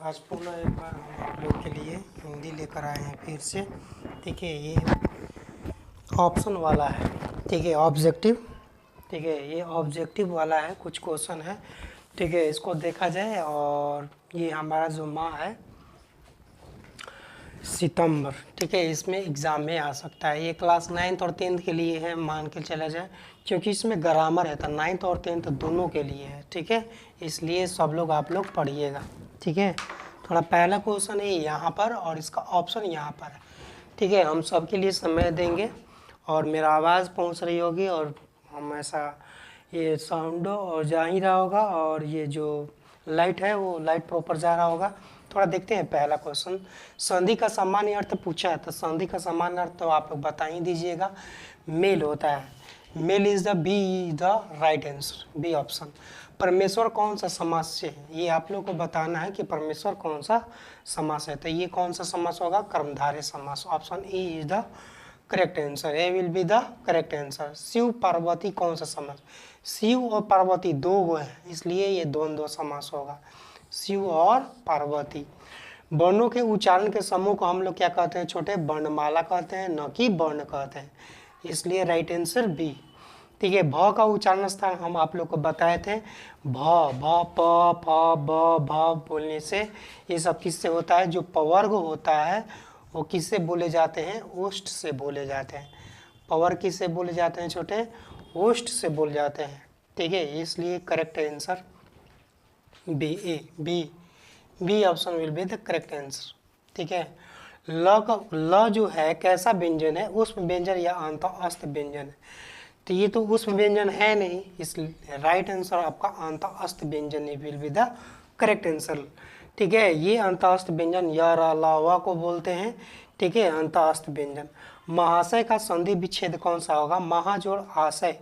आज पुनः एक बार हम आप लोग के लिए हिंदी लेकर आए हैं फिर से। ठीक है, ये ऑप्शन वाला है। ठीक है, ऑब्जेक्टिव। ठीक है, ये ऑब्जेक्टिव वाला है, कुछ क्वेश्चन है। ठीक है, इसको देखा जाए। और ये हमारा जो माह है सितंबर। ठीक है, इसमें एग्ज़ाम में आ सकता है। ये क्लास 9th और 10th के लिए है, मान के चला जाए, क्योंकि इसमें ग्रामर है तो 9th और 10th दोनों के लिए है। ठीक है, इसलिए सब लोग आप लोग पढ़िएगा। ठीक है, थोड़ा पहला क्वेश्चन है यहाँ पर और इसका ऑप्शन यहाँ पर है। ठीक है, हम सब के लिए समय देंगे और मेरा आवाज़ पहुँच रही होगी और हमेशा ये साउंड और जा ही रहा होगा और ये जो लाइट है वो लाइट प्रॉपर जा रहा होगा। थोड़ा देखते हैं पहला क्वेश्चन। संधि का सामान्य अर्थ पूछा है तो संधि का सामान्य अर्थ तो आप लोग बता ही दीजिएगा, मेल होता है। मेल is the B the right answer, B option. परमेश्वर कौन सा समास से है, ये आप लोग को बताना है कि परमेश्वर कौन सा समास है। तो ये कौन सा समास होगा, कर्मधारय समास। Option A is the correct answer, A will be the correct answer. Shiv Parvati कौन सा समास, शिव और पार्वती दो गो है इसलिए ये द्वंद्व समास होगा, शिव और पार्वती। वर्णों के उच्चारण के समूह को हम लोग क्या कहते हैं छोटे, वर्णमाला कहते हैं, न कि वर्ण कहते हैं, इसलिए राइट आंसर बी। ठीक है, भ का उच्चारण स्थान हम आप लोग को बताए थे। भ प फ ब भ बोलने से ये सब किससे होता है, जो पवर्ग होता है वो किससे बोले जाते हैं, ओष्ठ से बोले जाते हैं। पवर किससे बोले जाते हैं छोटे, ओष्ठ से बोले जाते हैं। ठीक है, इसलिए correct answer B, A B, B option will be the correct answer. ठीक है, ल जो है कैसा व्यंजन है, ऊष्म व्यंजन या अंत अस्त व्यंजन है। तो ये तो ऊष्म व्यंजन है नहीं, इसलिए राइट आंसर आपका अंत अस्त व्यंजन will be the correct answer. ठीक है, ये अंत अस्त व्यंजन य र ल व को बोलते हैं। ठीक है, अंत अस्त व्यंजन। महाशय का संधि विच्छेद कौन सा होगा, महा जोड़ आशय,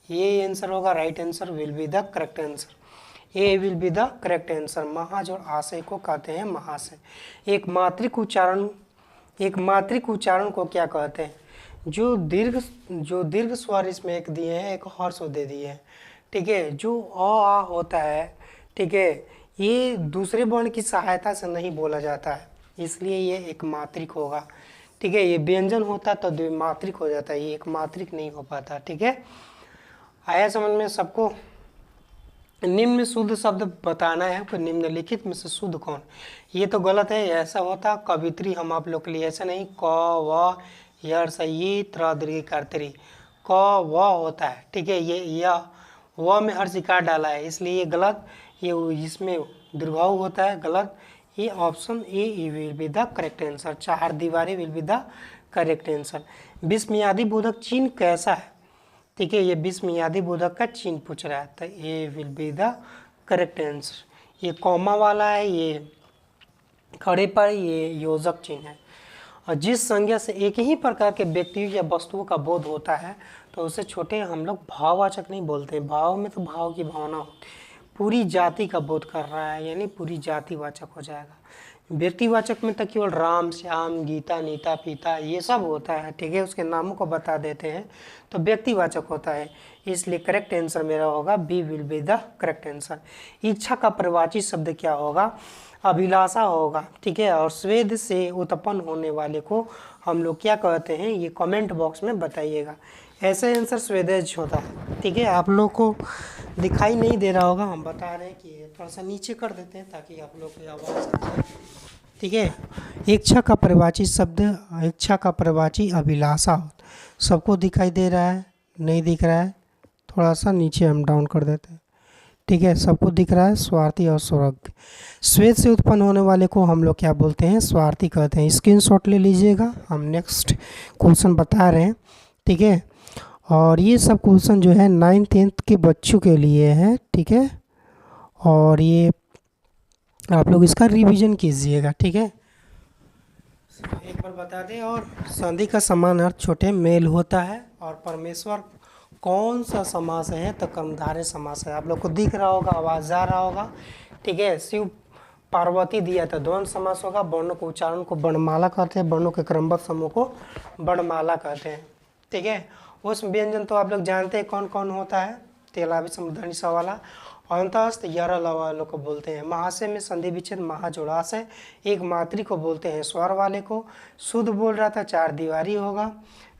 ये आंसर होगा, right answer will be the correct answer, A will be the correct answer. महा जोड़ आशय को कहते हैं महाशय। एक मात्रिक उच्चारण को क्या कहते हैं, जो दीर्घ स्वर इसमें एक दिए हैं, एक हर्ष दे दिए हैं। ठीक है, जो आ होता है, ठीक है, ये दूसरे वर्ण की सहायता से नहीं बोला जाता है, इसलिए ये एक मात्रिक होगा। ठीक है, ये व्यंजन होता तो द्विमात्रिक हो जाता है, ये एक मात्रिक नहीं हो पाता। ठीक है, आया समझ में सबको। निम्न में शुद्ध शब्द बताना है आपको, निम्नलिखित में से शुद्ध कौन, ये तो गलत है, ऐसा होता कवित्री हम आप लोग के लिए, ऐसा नहीं। क व यर सही त्र दीर्घ कर्तरी, क व होता है। ठीक है, ये या व में हर शिकार डाला है इसलिए ये गलत, ये इसमें दीर्घाऊ होता है, गलत। ये option A will be the correct answer, चार दीवारें will be the correct answer. विस्मयादि बोधक चिन्ह कैसा है, ठीक है, ये विस्मयादि बोधक का चिन्ह पूछ रहा है, तो A will be the correct answer. ये कॉमा वाला है, ये खड़े पर ये योजक चिन्ह है। और जिस संज्ञा से एक ही प्रकार के व्यक्तियों या वस्तुओं का बोध होता है तो उसे छोटे हम लोग भाववाचक नहीं बोलते हैं, भाव में तो भाव की भावना होती, पूरी जाति का बोध कर रहा है यानी पूरी जातिवाचक हो जाएगा। व्यक्तिवाचक में तो केवल राम श्याम गीता नीता पीता ये सब होता है। ठीक है, उसके नामों को बता देते हैं तो व्यक्तिवाचक होता है, इसलिए करेक्ट आंसर मेरा होगा B will be the correct answer. इच्छा का परिवाची शब्द क्या होगा, अभिलाषा होगा। ठीक है, और स्वेद से उत्पन्न होने वाले को हम लोग क्या कहते हैं, ये कमेंट बॉक्स में बताइएगा। ऐसे आंसर स्वेदेज होता है। ठीक है, आप लोग को दिखाई नहीं दे रहा होगा, हम बता रहे हैं कि थोड़ा सा नीचे कर देते हैं ताकि आप लोग की आवाज़ आ जाए। ठीक है, इच्छा का परिवाची शब्द, इच्छा का परिवाची अभिलाषा, सबको दिखाई दे रहा है, नहीं दिख रहा है, थोड़ा सा नीचे हम डाउन कर देते हैं। ठीक है, सबको दिख रहा है, स्वार्थी और सौरभ। श्वेत से उत्पन्न होने वाले को हम लोग क्या बोलते हैं, स्वार्थी कहते हैं। स्क्रीनशॉट ले लीजिएगा, हम नेक्स्ट क्वेश्चन बता रहे हैं। ठीक है, और ये सब क्वेश्चन जो है 9th 10th के बच्चों के लिए है। ठीक है, और ये आप लोग इसका रिवीजन कीजिएगा। ठीक है, एक बार बता दें। और संधि का समान अर्थ छोटे मेल होता है, और परमेश्वर कौन सा समास है, तो कर्मधारय समास है। आप लोग को दिख रहा होगा, आवाज़ जा रहा होगा। ठीक है, शिव पार्वती दिया था, द्वंद्व समास होगा। वर्णों को उच्चारण को वर्णमाला कहते हैं, वर्णों के क्रमबद्ध समूह को वर्णमाला कहते हैं। ठीक है, उस व्यंजन तो आप लोग जानते हैं कौन कौन होता है। तेलाबी समुद्री सवाला अंतस्थ यारा वालों को बोलते हैं। महाशय में संधि विच्छेद महाजोड़ाशय। एक मातृ को बोलते हैं स्वर वाले को। शुद्ध बोल रहा था चार दीवारी होगा।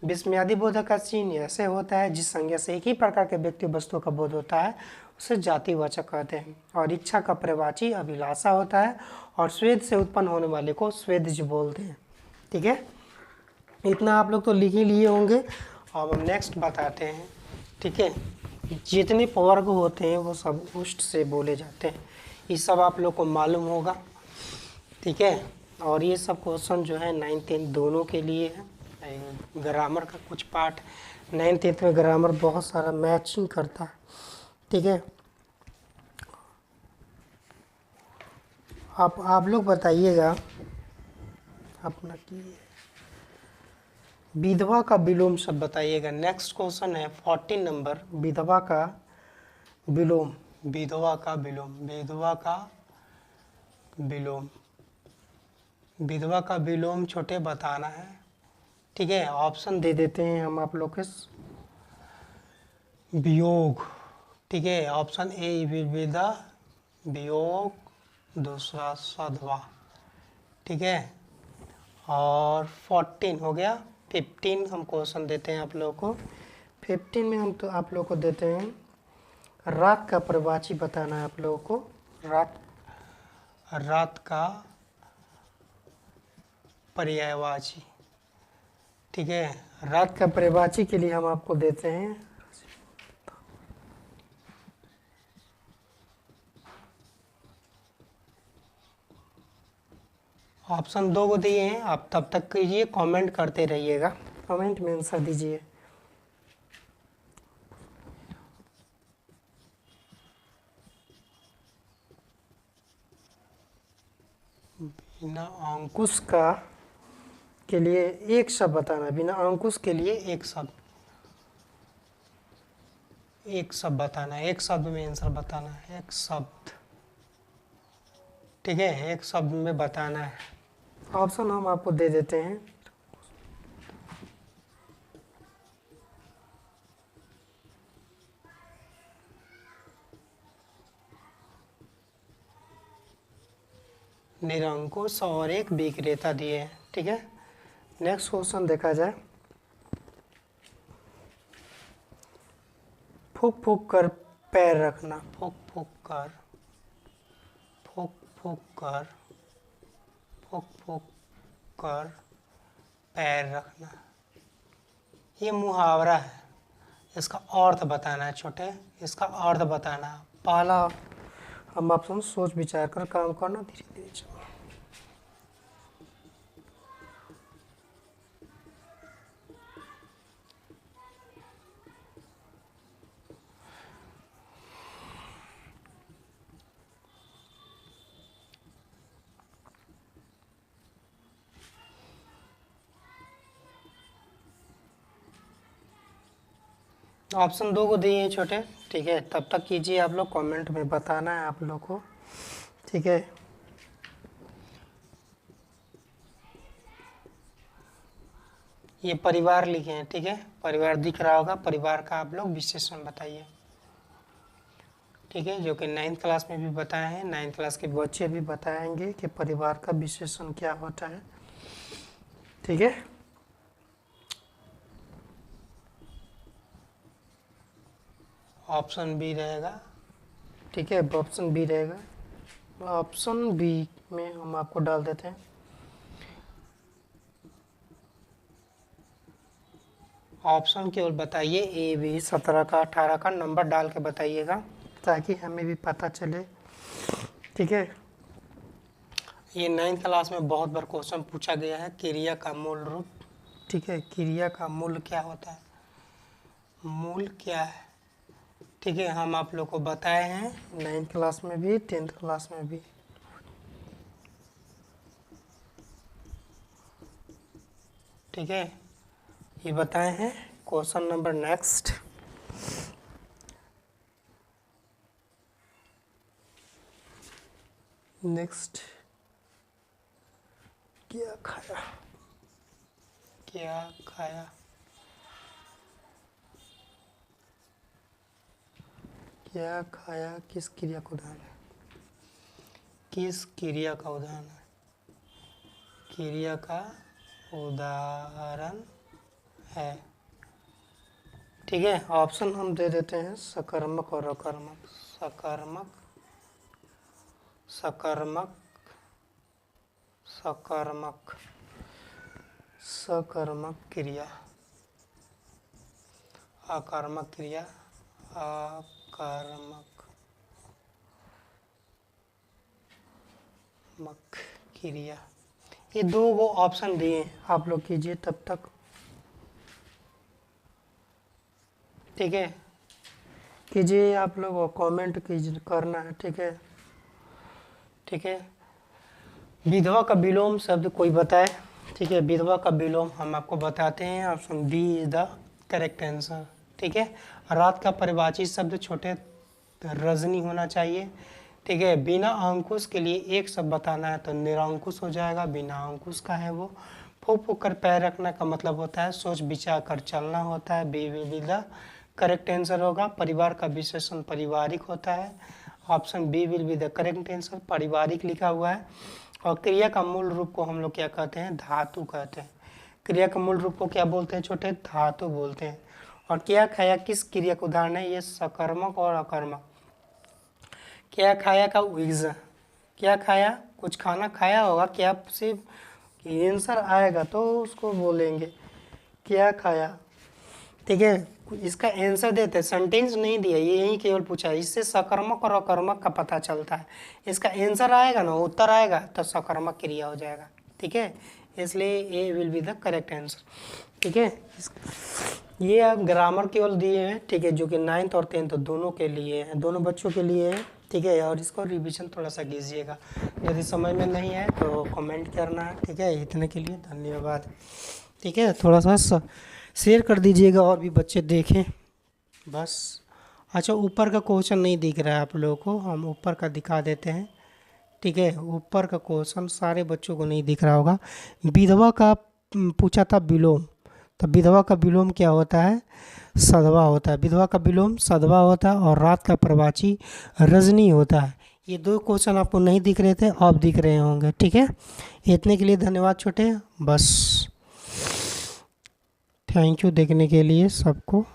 विस्मयादि बोधक का चिन्ह ऐसे होता है जिस संज्ञा से एक ही प्रकार के व्यक्ति वस्तु का बोध होता है उसे जातिवाचक कहते हैं। और इच्छा का प्रवाची अभिलाषा होता है और स्वेद से उत्पन्न होने वाले को स्वेदज बोलते हैं। ठीक है, इतना आप लोग तो लिख ही लिए होंगे। अब हम नेक्स्ट बताते हैं। ठीक है, जितने वर्ग होते हैं वो सब उष्ट से बोले जाते हैं, ये सब आप लोग को मालूम होगा। ठीक है, और ये सब क्वेश्चन जो है 9th 10th दोनों के लिए है। ग्रामर का कुछ पार्ट 9th 10th में ग्रामर बहुत सारा मैचिंग करता है। ठीक है, आप लोग बताइएगा अपना कि विधवा का विलोम शब्द बताइएगा। नेक्स्ट क्वेश्चन है 14 नंबर, विधवा का विलोम। विधवा का विलोम, विधवा का विलोम, विधवा का विलोम छोटे बताना है। ठीक है, ऑप्शन दे देते हैं हम आप लोग के। वियोग, ठीक है, ऑप्शन ए विविधा, वियोग, दूसरा सधवा। ठीक है, और 14 हो गया। 15 हम क्वेश्चन देते हैं आप लोगों को। 15 में हम तो आप लोगों को देते हैं रात का प्रवाची बताना है आप लोगों को। रात का पर्यायवाची। ठीक है, रात का पर्यायवाची के लिए हम आपको देते हैं ऑप्शन 2 को दिए हैं। आप तब तक कीजिए, कमेंट करते रहिएगा, कमेंट में आंसर दीजिए। बिना अंकुश का के लिए एक शब्द बताना, बिना अंकुश के लिए एक शब्द, एक शब्द बताना, एक शब्द में आंसर बताना है, एक शब्द। ठीक है, एक शब्द में बताना है। ऑप्शन हम आपको दे देते हैं। निरंकुश और एक विक्रेता दिए हैं। ठीक है, नेक्स्ट क्वेश्चन देखा जाए। फूक फूक कर पैर रखना, फूक फूक कर, फूक फूक कर, फूक फूक कर पैर रखना, ये मुहावरा है। इसका अर्थ बताना है छोटे, इसका अर्थ बताना है। पहला हम आप सोच विचार कर काम करना, धीरे धीरे चलो। ऑप्शन 2 को दिए हैं छोटे। ठीक है, तब तक कीजिए, आप लोग कमेंट में बताना है आप लोग को। ठीक है, ये परिवार लिखे हैं। ठीक है, परिवार दिख रहा होगा, परिवार का आप लोग विशेषण बताइए। ठीक है, जो कि 9th क्लास में भी बताए हैं, 9th क्लास के बच्चे भी बताएंगे कि परिवार का विशेषण क्या होता है। ठीक है, ऑप्शन बी रहेगा। ठीक है, ऑप्शन बी रहेगा। ऑप्शन बी में हम आपको डाल देते हैं ऑप्शन केवल बताइए ए बी 17 का 18 का नंबर डाल के बताइएगा ताकि हमें भी पता चले। ठीक है, ये 9th क्लास में बहुत बार क्वेश्चन पूछा गया है, क्रिया का मूल रूप। ठीक है, क्रिया का मूल क्या होता है, मूल क्या है। ठीक है, हम आप लोग को बताए हैं 9th क्लास में भी 10th क्लास में भी। ठीक है, ये बताए हैं। क्वेश्चन नंबर नेक्स्ट, क्या खाया, क्या खाया। क्या खाया किस क्रिया का उदाहरण है? किस क्रिया का उदाहरण है? क्रिया का उदाहरण है। ठीक है, ऑप्शन हम दे देते हैं सकर्मक और अकर्मक। सकर्मक, सकर्मक, सकर्मक, सकर्मक क्रिया, अकर्मक क्रिया, अकर्मक मक क्रिया। ये दो वो ऑप्शन दिए हैं, आप लोग कीजिए तब तक। ठीक है, कीजिए आप लोग, कमेंट कीजिए, करना है। ठीक है, ठीक है। विधवा का विलोम शब्द कोई बताए। ठीक है, विधवा का विलोम हम आपको बताते हैं। Option B is the correct answer. ठीक है, रात का परिभाषित शब्द छोटे रजनी होना चाहिए। ठीक है, बिना अंकुश के लिए एक शब्द बताना है तो निरंकुश हो जाएगा, बिना अंकुश का है वो। फूक फूक कर पैर रखना का मतलब होता है सोच विचार कर चलना होता है, B will be the correct answer होगा। परिवार का विशेषण पारिवारिक होता है, option B will be the correct answer, पारिवारिक लिखा हुआ है। और क्रिया का मूल रूप को हम लोग क्या कहते हैं? धातु कहते हैं। क्रिया का मूल रूप को क्या बोलते हैं छोटे? धातु बोलते हैं। और क्या खाया किस क्रिया का उदाहरण है? ये सकर्मक और अकर्मक। क्या खाया का विग्ज, क्या खाया? कुछ खाना खाया होगा, क्या से आंसर आएगा तो उसको बोलेंगे क्या खाया। ठीक है, इसका आंसर देते, सेंटेंस नहीं दिया, ये यही केवल पूछा है। इससे सकर्मक और अकर्मक का पता चलता है। इसका आंसर आएगा ना, उत्तर आएगा तो सकर्मक क्रिया हो जाएगा। ठीक है, इसलिए A will be the correct answer. ठीक है, ये आप ग्रामर केवल दिए हैं। ठीक है, जो कि 9th और 10th दोनों के लिए हैं, दोनों बच्चों के लिए है। ठीक है, और इसको रिवीजन थोड़ा सा कीजिएगा, यदि समझ में नहीं है तो कमेंट करना है। ठीक है, इतने के लिए धन्यवाद। ठीक है, थोड़ा सा शेयर कर दीजिएगा और भी बच्चे देखें बस। अच्छा, ऊपर का क्वेश्चन नहीं दिख रहा है आप लोगों को, हम ऊपर का दिखा देते हैं। ठीक है, ऊपर का क्वेश्चन सारे बच्चों को नहीं दिख रहा होगा। विधवा का पूछा था विलोम, तो विधवा का विलोम क्या होता है? सधवा होता है। विधवा का विलोम सधवा होता है और रात का प्रवाची रजनी होता है। ये दो क्वेश्चन आपको नहीं दिख रहे थे, अब दिख रहे होंगे। ठीक है, इतने के लिए धन्यवाद छोटे, बस। थैंक यू देखने के लिए सबको।